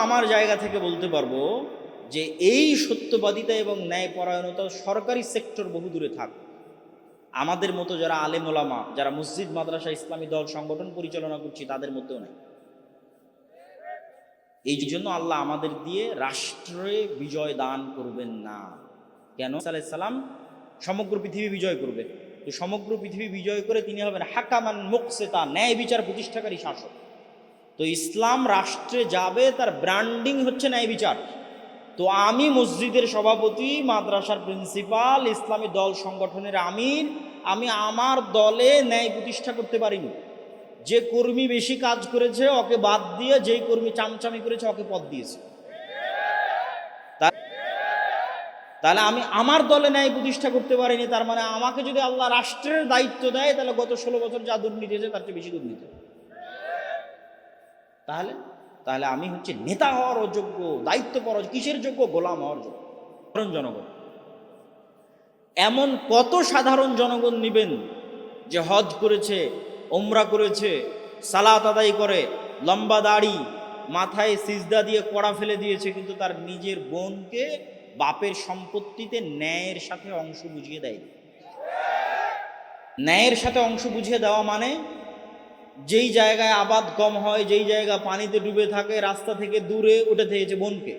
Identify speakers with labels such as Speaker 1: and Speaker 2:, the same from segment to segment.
Speaker 1: আমার জায়গা থেকে বলতে পারবো যে এই সত্যবাদিতা এবং ন্যায়পরায়ণতা সরকারি সেক্টর বহু দূরে থাক, আমাদের মতো যারা আলেম ওলামা, যারা মসজিদ মাদ্রাসা ইসলামী দল সংগঠন পরিচালনা করছি, তাদের মধ্যেও নাই। এই জন্য আল্লাহ আমাদের দিয়ে রাষ্ট্রে বিজয় দান করবেন না। কেন? আলাইহিস সালাম সমগ্র পৃথিবী বিজয় করবে, তো সমগ্র পৃথিবী বিজয় করে তিনি হবেন হাকামান মুকসিতা, ন্যায় বিচার প্রতিষ্ঠাকারী শাসক। তো ইসলাম রাষ্ট্রে যাবে, তার ব্র্যান্ডিং হচ্ছে ন্যায় বিচার। তো আমি মসজিদের সভাপতি, মাদ্রাসার প্রিন্সিপাল, ইসলামী দল সংগঠনের আমির, আমি আমার দলে ন্যায় প্রতিষ্ঠা করতে পারিনি। যে কর্মী বেশি কাজ করেছে ওকে বাদ দিয়ে যেই কর্মী চামচামি করেছে ওকে পদ দিয়েছে। তাহলে আমি আমার দলে ন্যায় প্রতিষ্ঠা করতে পারিনি, তার মানে আমাকে যদি আল্লাহ রাষ্ট্রের দায়িত্ব দেয়, তাহলে গত 16 বছর যা দুর্নীতি হয়েছে তার চেয়ে বেশি দুর্নীতি। তাহলে আমি হচ্ছে নেতা হওয়ার অযোগ্য, দায়িত্ব পাওয়ার কিসের যোগ্য? গোলাম হওয়ার যোগ্য। সাধারণ জনগণ, এমন কত সাধারণ জনগণ নিবেন যে হজ করেছে, ওমরা করেছে, সালাত আদায় করে, লম্বা দাড়ি, মাথায় সিজদা দিয়ে কড়া ফেলে দিয়েছে, কিন্তু তার নিজের বোনকে বাপের সম্পত্তিতে ন্যায়ের সাথে অংশ বুঝিয়ে দেয়। ন্যায়ের সাথে অংশ বুঝিয়ে দেওয়া মানে যেই জায়গায় আবাদ কম হয়, যেই জায়গা পানিতে ডুবে থাকে, রাস্তা থেকে দূরে উঠে দিয়েছে বোনকে,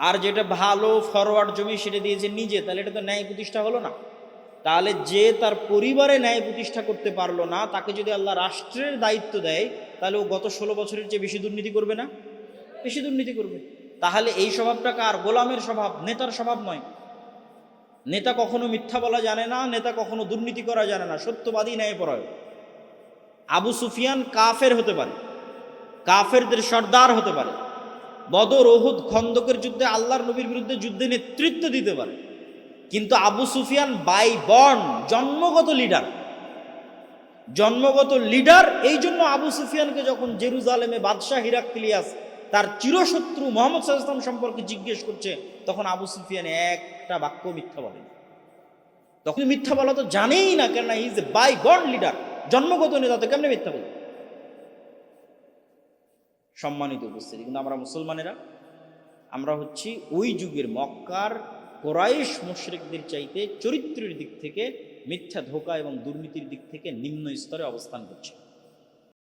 Speaker 1: আর যেটা ভালো ফরওয়ার্ড জমি সেটা দিয়েছে নিজে। তাহলে এটা তো ন্যায় প্রতিষ্ঠা হলো না। তাহলে যে তার পরিবারে ন্যায় প্রতিষ্ঠা করতে পারলো না, তাকে যদি আল্লাহ রাষ্ট্রের দায়িত্ব দেয়, তাহলে ও গত 16 বছরের চেয়ে বেশি দুর্নীতি করবে না? বেশি দুর্নীতি করবে। তাহলে এই স্বভাবটা কার? গোলামের স্বভাব, নেতার স্বভাব নয়। নেতা কখনো মিথ্যা বলা জানে না, নেতা কখনো দুর্নীতি করা জানে না, সত্যবাদী ন্যায়পরায়ণ। আবু সুফিয়ান কাফের হতে পারে, কাফেরদের সর্দার হতে পারে, বদর, উহুদ, খন্দকের যুদ্ধে আল্লাহর নবীর বিরুদ্ধে যুদ্ধে নেতৃত্ব দিতে পারে, কিন্তু আবু সুফিয়ান বাই বর্ন, জন্মগত লিডার। জন্মগত লিডার। এই জন্য আবু সুফিয়ানকে যখন জেরুজালেমে বাদশাহ হিরাক্লিয়াস তার চিরশত্রু মুহাম্মদ সাল্লাল্লাহু আলাইহি ওয়াসাল্লাম সম্পর্কে জিজ্ঞেস করছে, তখন আবু সুফিয়ান একটা বাক্য মিথ্যা বলেন। তখন মিথ্যা বলা তো জানেই না, কেন? Is a by born leader, জন্মগত নেতা, তো কেমনে মিথ্যা বলে? সম্মানিত উপস্থিতি, কিন্তু আমরা মুসলমানেরা, আমরা হচ্ছি ওই যুগের মক্কার কোরাইশ মুশরিকদের চাইতে চরিত্রের দিক থেকে, মিথ্যা, ধোঁকা এবং দুর্নীতির দিক থেকে নিম্ন স্তরে অবস্থান করছি।